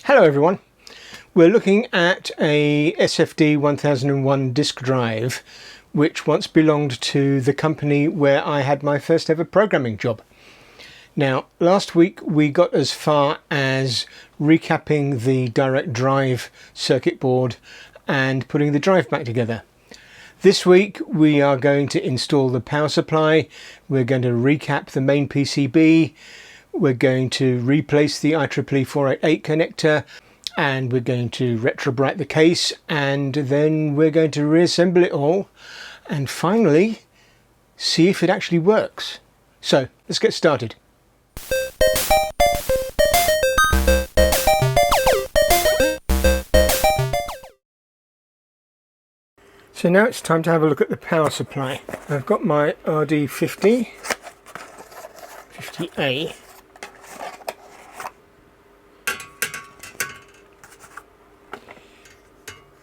Hello everyone, we're looking at a SFD 1001 disk drive which once belonged to the company where I had my first ever programming job. Now last week we got as far as recapping the direct drive circuit board and putting the drive back together. This week we are going to install the power supply, we're going to recap the main PCB, we're going to replace the IEEE 488 connector, and we're going to Retrobright the case, and then we're going to reassemble it all and finally see if it actually works. So let's get started. So now it's time to have a look at the power supply. I've got my RD50, 50A.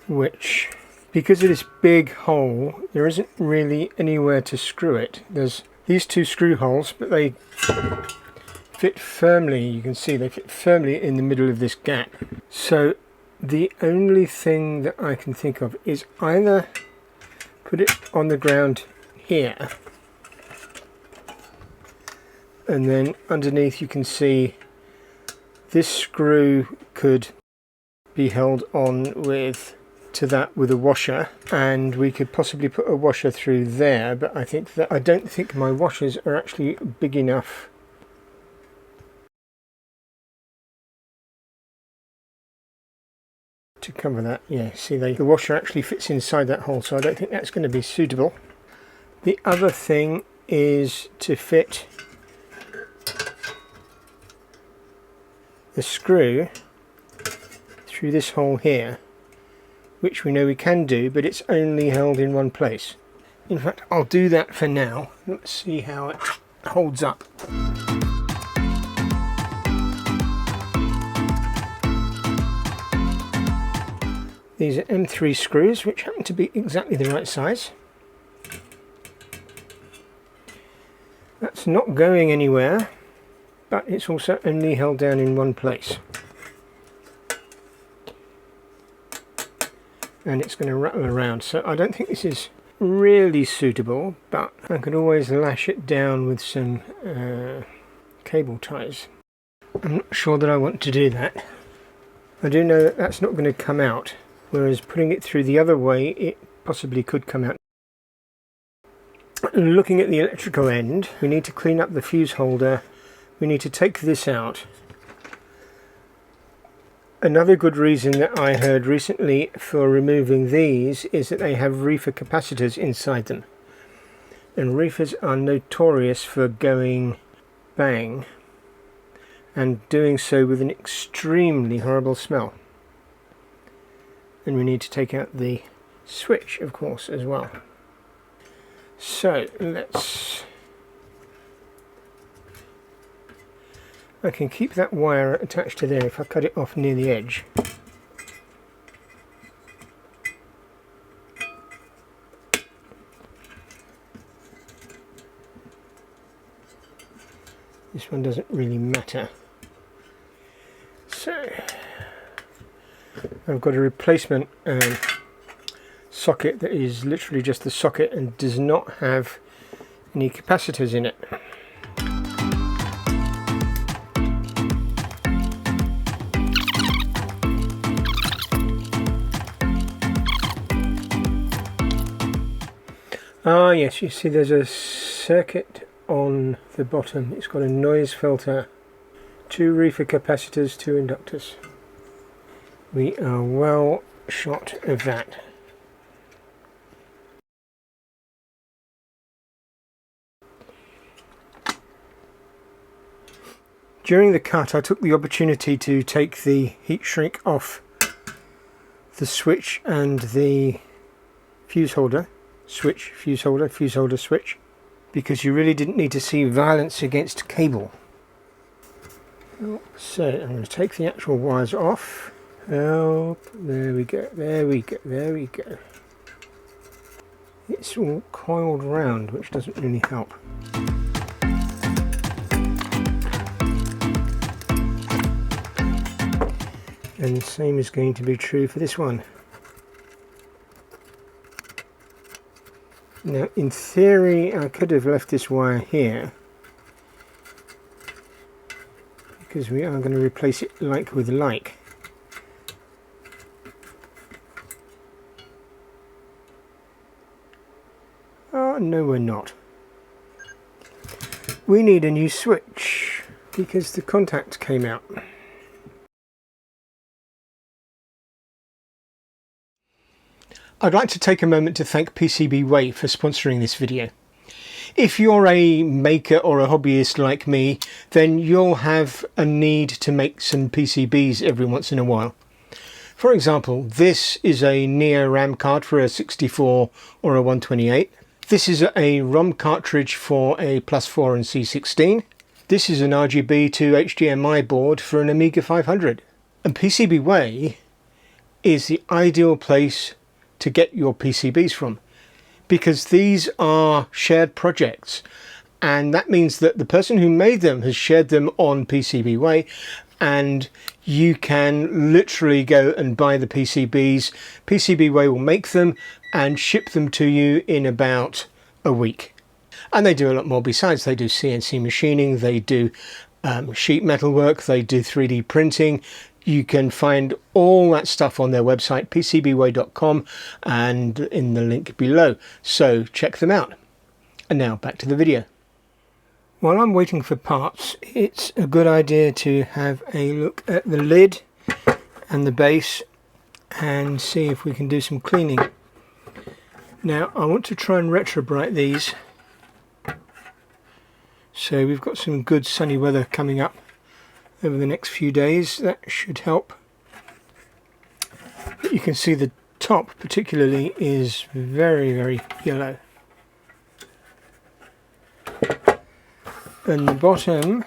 Which, because of this big hole, there isn't really anywhere to screw it. There's these two screw holes, but they fit firmly, you can see they fit firmly in the middle of this gap. So the only thing that I can think of is either put it on the ground here, and then underneath you can see this screw could be held on with a washer, and we could possibly put a washer through there, but I don't think my washers are actually big enough to cover that. Yeah, see, the washer actually fits inside that hole, so I don't think that's going to be suitable. The other thing is to fit the screw through this hole here, which we know we can do, but it's only held in one place. In fact, I'll do that for now. Let's see how it holds up. These are M3 screws, which happen to be exactly the right size. That's not going anywhere, but it's also only held down in one place. And it's going to rattle around, so I don't think this is really suitable, but I could always lash it down with some cable ties. I'm not sure that I want to do that. I do know that that's not going to come out, whereas putting it through the other way it possibly could come out. Looking at the electrical end, we need to clean up the fuse holder, we need to take this out. Another good reason that I heard recently for removing these is that they have reefer capacitors inside them, and reefers are notorious for going bang and doing so with an extremely horrible smell. And we need to take out the switch, of course, as well. So I can keep that wire attached to there if I cut it off near the edge. This one doesn't really matter. So I've got a replacement socket that is literally just the socket and does not have any capacitors in it. Ah yes, you see there's a circuit on the bottom. It's got a noise filter, 2 reefer capacitors, 2 inductors. We are well shot of that. During the cut I took the opportunity to take the heat shrink off the switch and the fuse holder. Switch, fuse holder, switch, because you really didn't need to see violence against cable. So I'm going to take the actual wires off. Help, there we go, there we go, there we go. It's all coiled round, which doesn't really help. And the same is going to be true for this one. Now in theory I could have left this wire here, because we are going to replace it like with like. Oh no, we're not. We need a new switch because the contact came out. I'd like to take a moment to thank PCBWay for sponsoring this video. If you're a maker or a hobbyist like me, then you'll have a need to make some PCBs every once in a while. For example, this is a Neo RAM card for a 64 or a 128. This is a ROM cartridge for a +4 and C16. This is an RGB to HDMI board for an Amiga 500. And PCBWay is the ideal place to get your PCBs from, because these are shared projects, and that means that the person who made them has shared them on PCBWay, and you can literally go and buy the PCBs. PCBWay will make them and ship them to you in about a week. And they do a lot more besides. They do CNC machining, they do sheet metal work, they do 3D printing. You can find all that stuff on their website, pcbway.com, and in the link below. So check them out. And now back to the video. While I'm waiting for parts, it's a good idea to have a look at the lid and the base and see if we can do some cleaning. Now I want to try and retrobright these. So we've got some good sunny weather coming up over the next few days. That should help. But you can see the top particularly is very, very yellow. And the bottom,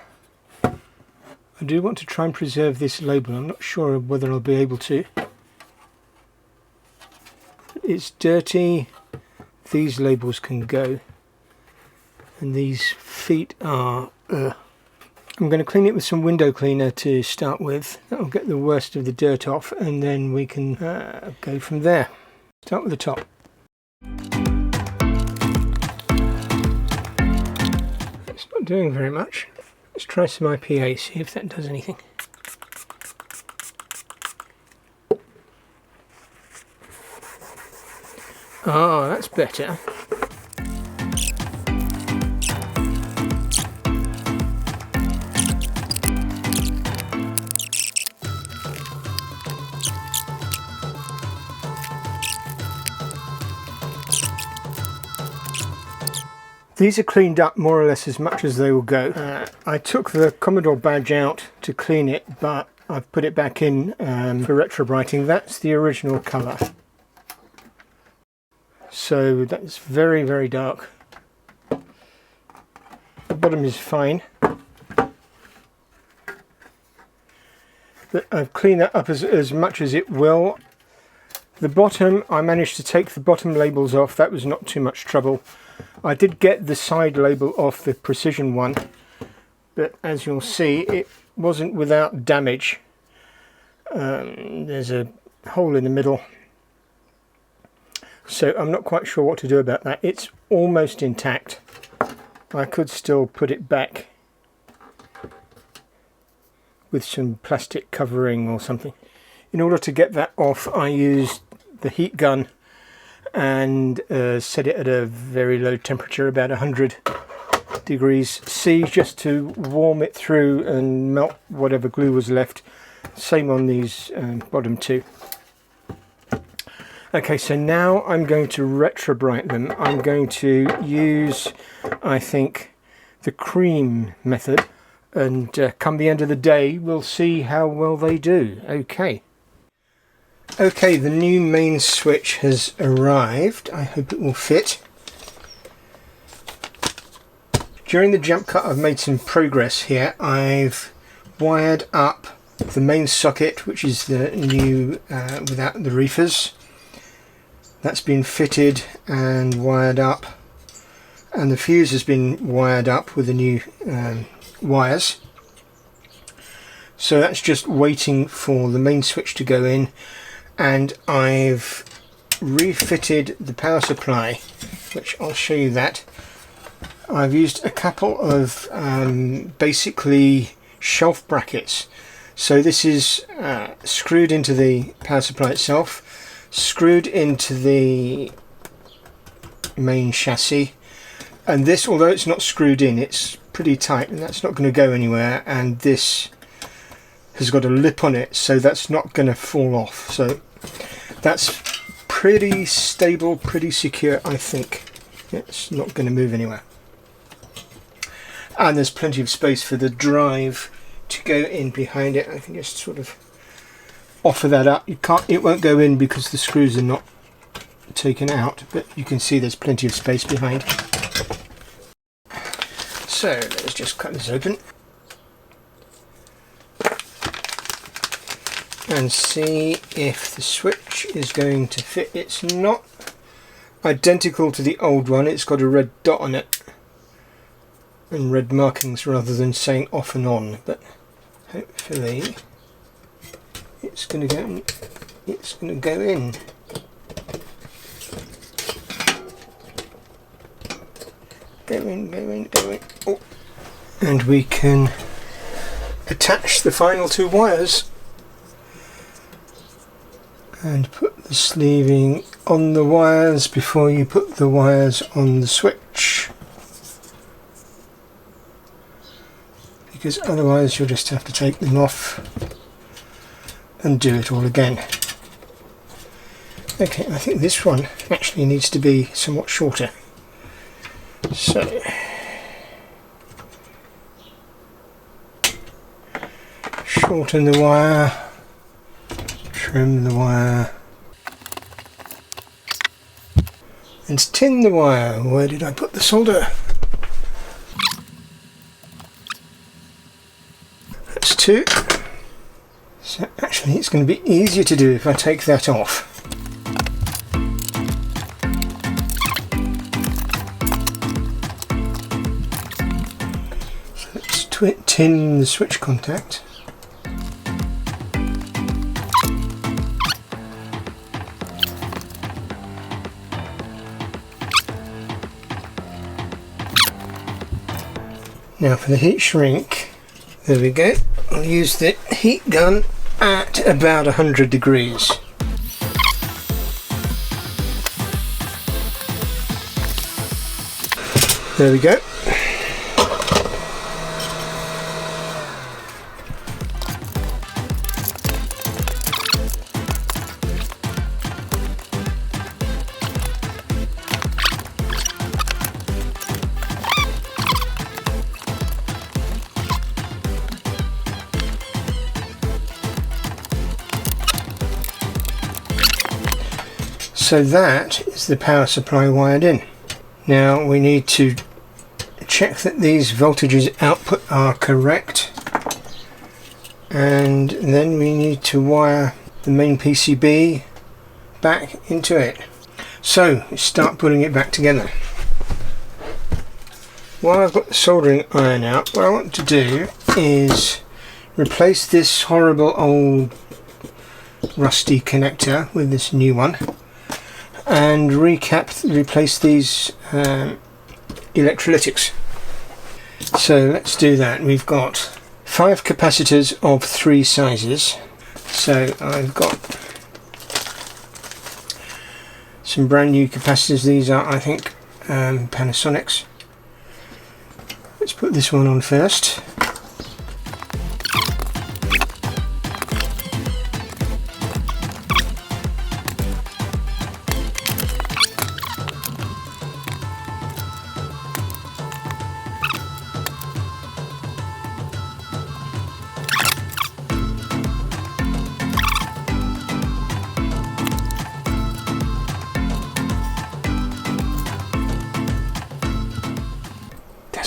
I do want to try and preserve this label. I'm not sure whether I'll be able to. It's dirty. These labels can go. And these feet are... I'm going to clean it with some window cleaner to start with. That'll get the worst of the dirt off, and then we can go from there. Start with the top. It's not doing very much. Let's try some IPA, see if that does anything. Ah, that's better. These are cleaned up more or less as much as they will go. I took the Commodore badge out to clean it, but I've put it back in for retrobrighting. That's the original colour. So that's very, very dark. The bottom is fine. But I've cleaned that up as much as it will. The bottom, I managed to take the bottom labels off. That was not too much trouble. I did get the side label off the Precision one, but as you'll see, it wasn't without damage. There's a hole in the middle, so I'm not quite sure what to do about that. It's almost intact. I could still put it back with some plastic covering or something. In order to get that off, I used the heat gun and set it at a very low temperature, about 100 degrees C, just to warm it through and melt whatever glue was left. Same on these bottom two. Okay, so now I'm going to retrobright them. I'm going to use, I think, the cream method, and come the end of the day we'll see how well they do. Okay, the new main switch has arrived. I hope it will fit. During the jump cut I've made some progress here. I've wired up the main socket, which is the new without the reefers. That's been fitted and wired up, and the fuse has been wired up with the new wires. So that's just waiting for the main switch to go in, and I've refitted the power supply, which I'll show you that. I've used a couple of basically shelf brackets. So this is screwed into the power supply itself, screwed into the main chassis, and this, although it's not screwed in, it's pretty tight and that's not going to go anywhere, and this has got a lip on it, so that's not going to fall off. So that's pretty stable, pretty secure, I think. It's not going to move anywhere. And there's plenty of space for the drive to go in behind it. I can just sort of offer that up. It won't go in because the screws are not taken out, but you can see there's plenty of space behind. So let's just cut this open and see if the switch is going to fit. It's not identical to the old one. It's got a red dot on it and red markings rather than saying off and on, but hopefully it's going to go in. It's going to go in. Go in, go in, go in. Oh. And we can attach the final two wires and put the sleeving on the wires before you put the wires on the switch, because otherwise you'll just have to take them off and do it all again. Okay, I think this one actually needs to be somewhat shorter. So shorten the wire, trim the wire, and tin the wire. Where did I put the solder? That's two. So actually it's going to be easier to do if I take that off. So let's tin the switch contact. Now for the heat shrink, there we go. I'll use the heat gun at about 100 degrees. There we go. So that is the power supply wired in. Now we need to check that these voltages output are correct, and then we need to wire the main PCB back into it. So start putting it back together. While I've got the soldering iron out, what I want to do is replace this horrible old rusty connector with this new one, and replace these electrolytics. So let's do that. We've got 5 capacitors of 3 sizes. So I've got some brand new capacitors. These are, I think, Panasonic's. Let's put this one on first.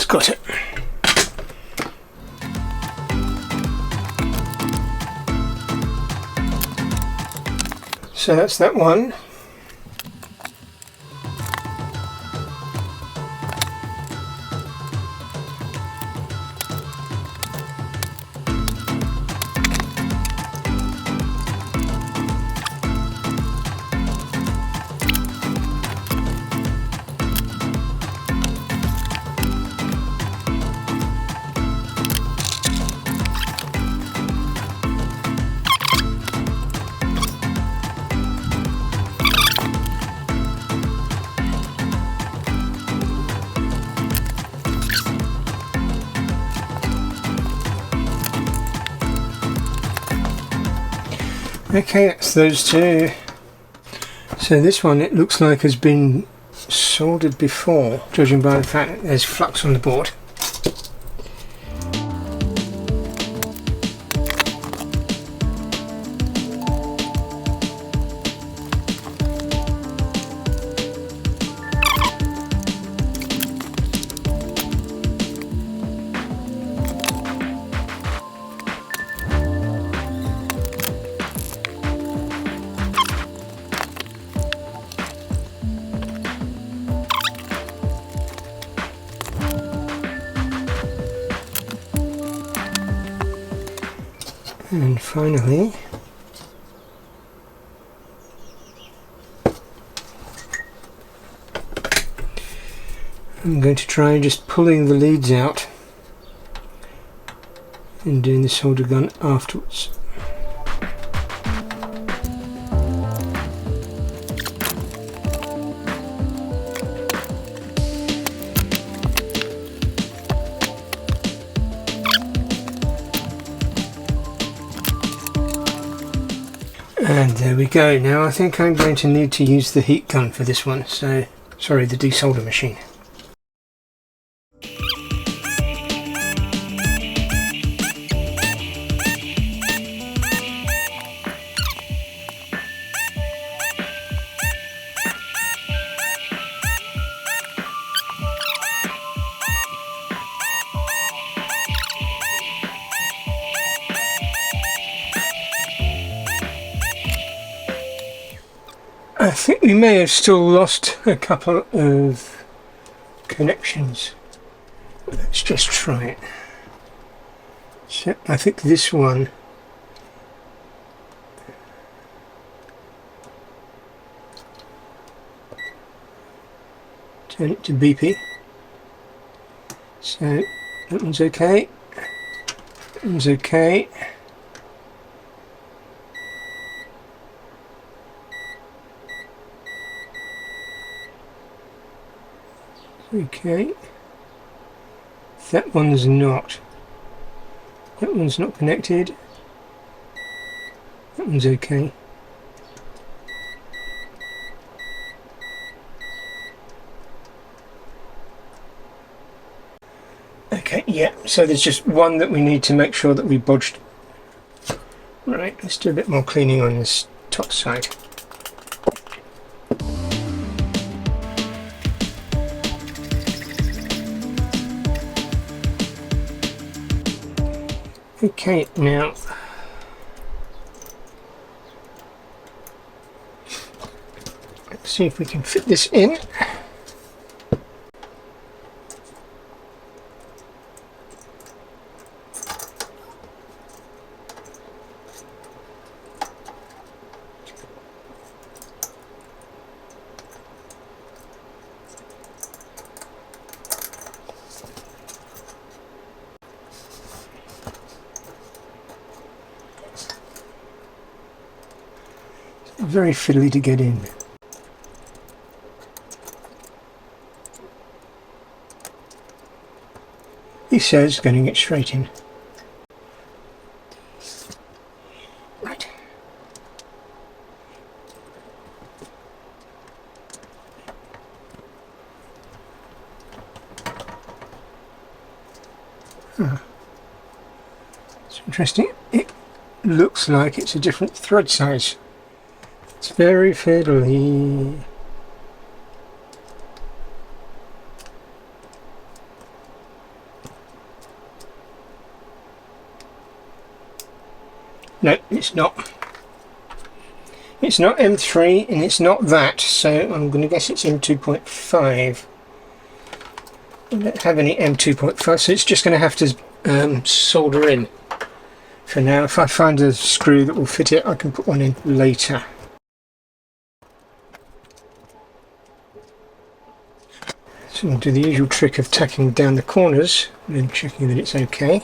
Got it. So that's that one. Okay, that's those two. So this one, it looks like has been soldered before, judging by the fact that there's flux on the board. And finally, I'm going to try just pulling the leads out and doing the solder gun afterwards. And there we go. Now I think I'm going to need to use the heat gun for this one, so sorry, the desolder machine. I think we may have still lost a couple of connections. Let's just try it. So I think this one, turn it to BP. So that one's okay. That one's okay. Okay, that one's not. That one's not connected. That one's okay. Okay, yeah, so there's just one that we need to make sure that we bodged. Right, let's do a bit more cleaning on this top side. Okay, now let's see if we can fit this in. Very fiddly to get in. He says getting it straight in. Right. It's interesting. It looks like it's a different thread size. It's very fiddly. No, it's not. It's not M3 and it's not that, so I'm going to guess it's M2.5. I don't have any M2.5, so it's just going to have to solder in for now. If I find a screw that will fit it, I can put one in later. So we'll do the usual trick of tacking down the corners and then checking that it's okay.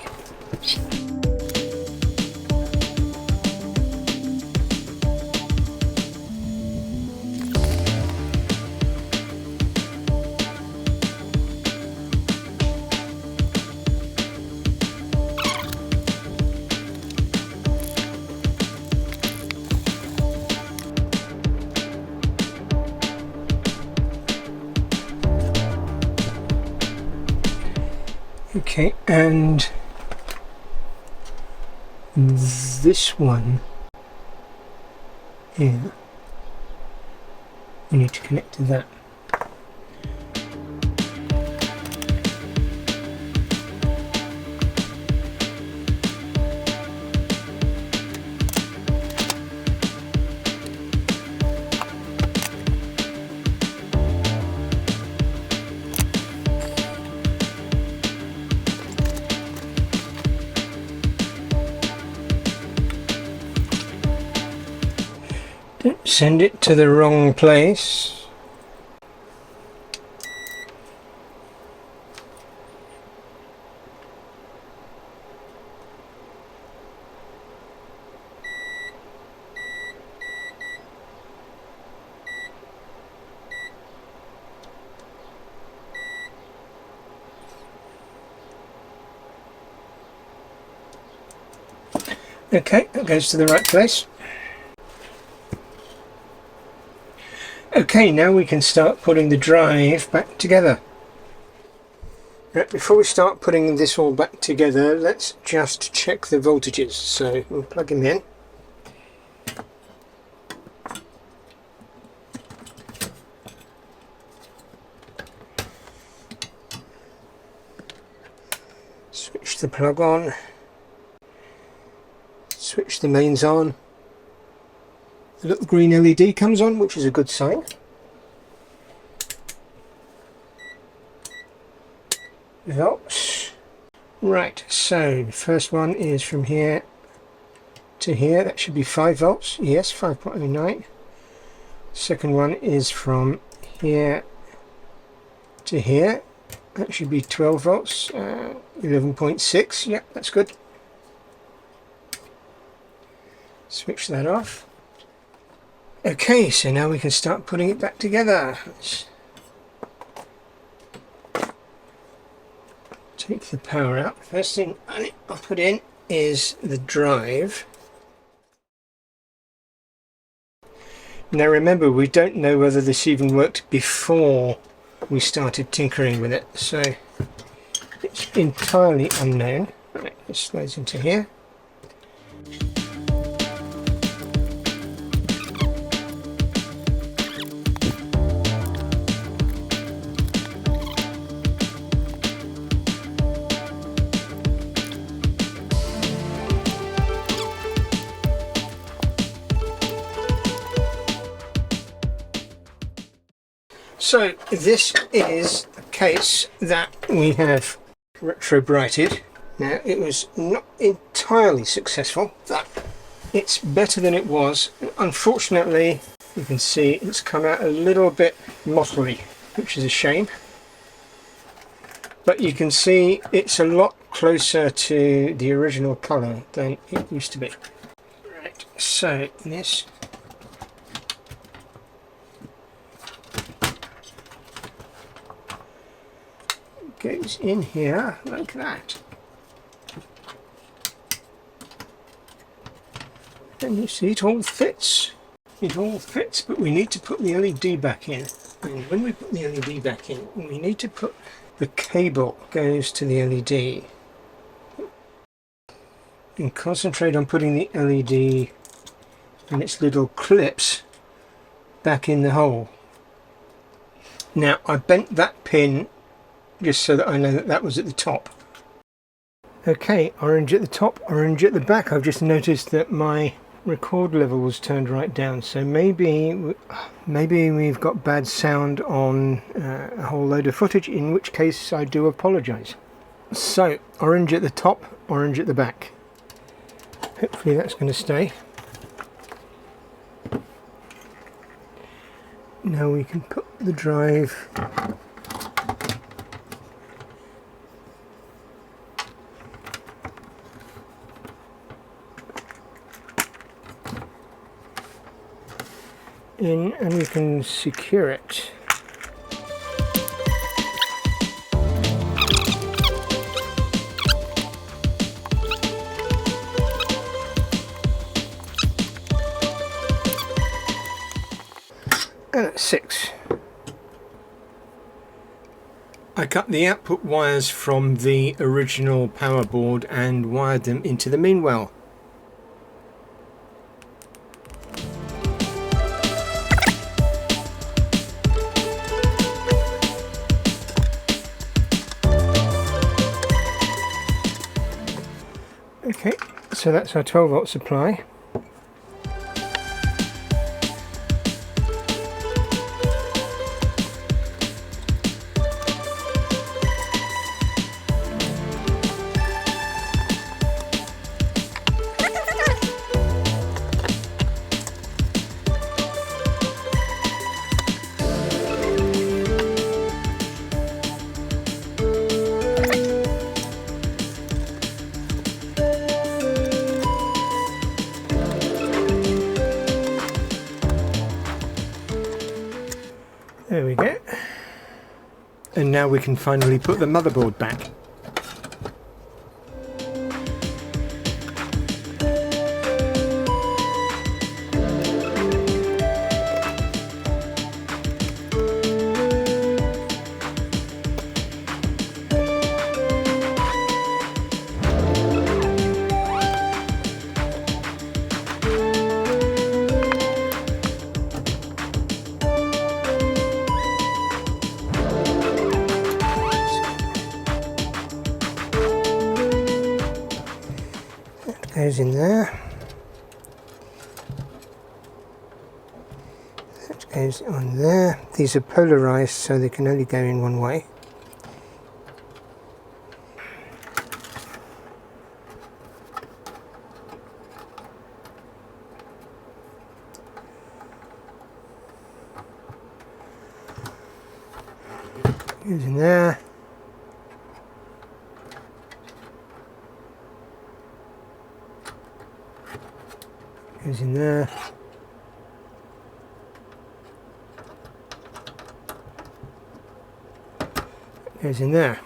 Okay, and this one here, we need to connect to that. Don't send it to the wrong place. Okay, that goes to the right place. Okay, now we can start putting the drive back together. Right, before we start putting this all back together, let's just check the voltages. So we'll plug them in. Switch the plug on. Switch the mains on. The little green LED comes on, which is a good sign. Volts. Right, so the first one is from here to here. That should be 5 volts. Yes, 5.09. Second one is from here to here. That should be 12 volts. 11.6. Yep, that's good. Switch that off. Okay, so now we can start putting it back together. Let's take the power out. First thing I'll put in is the drive. Now remember, we don't know whether this even worked before we started tinkering with it, so it's entirely unknown. Right, this slides into here. So this is the case that we have retrobrighted. Now it was not entirely successful, but it's better than it was. Unfortunately, you can see it's come out a little bit mottly, which is a shame. But you can see it's a lot closer to the original colour than it used to be. Right, so this goes in here like that, and you see it all fits. It all fits, but we need to put the LED back in, and when we put the LED back in, we need to put the cable goes to the LED, and concentrate on putting the LED and its little clips back in the hole. Now I bent that pin just so that I know that that was at the top. Okay, orange at the top, orange at the back. I've just noticed that my record level was turned right down, so maybe we've got bad sound on a whole load of footage, in which case I do apologise. So orange at the top, orange at the back. Hopefully that's going to stay. Now we can put the drive in, and we can secure it. And that's 6. I cut the output wires from the original power board and wired them into the main well. Okay, so that's our 12 volt supply. There we go. And now we can finally put the motherboard back. Goes in there. That goes on there. These are polarized, so they can only go in one way. Goes in there. Goes in there. Goes in there.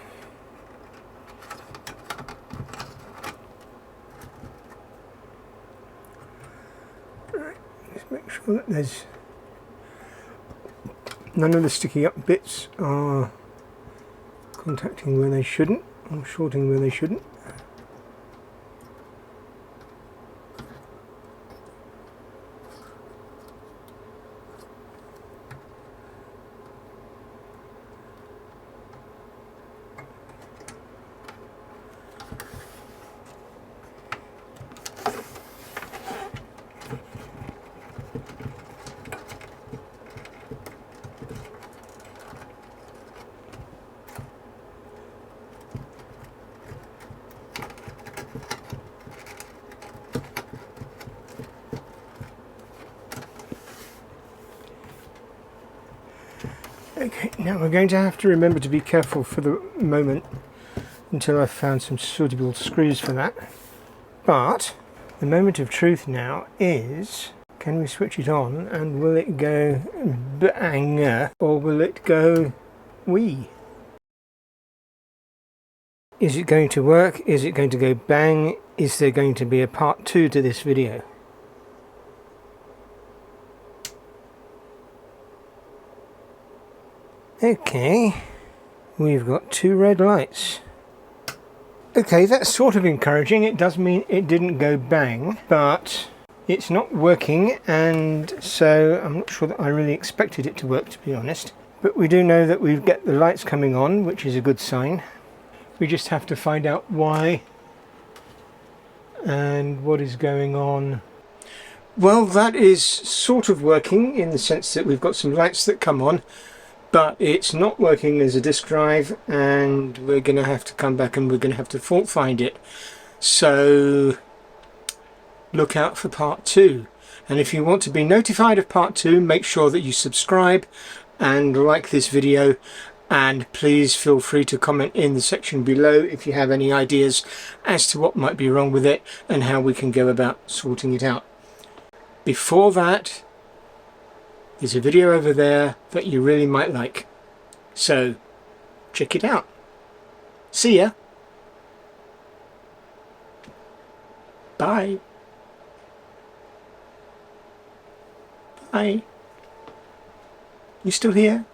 Right, just make sure that there's none of the sticky up bits are contacting where they shouldn't, or shorting where they shouldn't. Okay, now we're going to have to remember to be careful for the moment until I've found some suitable screws for that. But the moment of truth now is, can we switch it on and will it go bang or will it go wee? Is it going to work? Is it going to go bang? Is there going to be a part 2 to this video? Okay, we've got 2 red lights. Okay, that's sort of encouraging. It does mean it didn't go bang, but it's not working, and so I'm not sure that I really expected it to work, to be honest. But we do know that we get the lights coming on, which is a good sign. We just have to find out why and what is going on. Well, that is sort of working in the sense that we've got some lights that come on, but it's not working as a disk drive, and we're going to have to come back and we're going to have to fault find it. So look out for part 2. And if you want to be notified of part 2, make sure that you subscribe and like this video, and please feel free to comment in the section below if you have any ideas as to what might be wrong with it and how we can go about sorting it out. Before that, there's a video over there that you really might like, so check it out. See ya. Bye. Bye. You still here?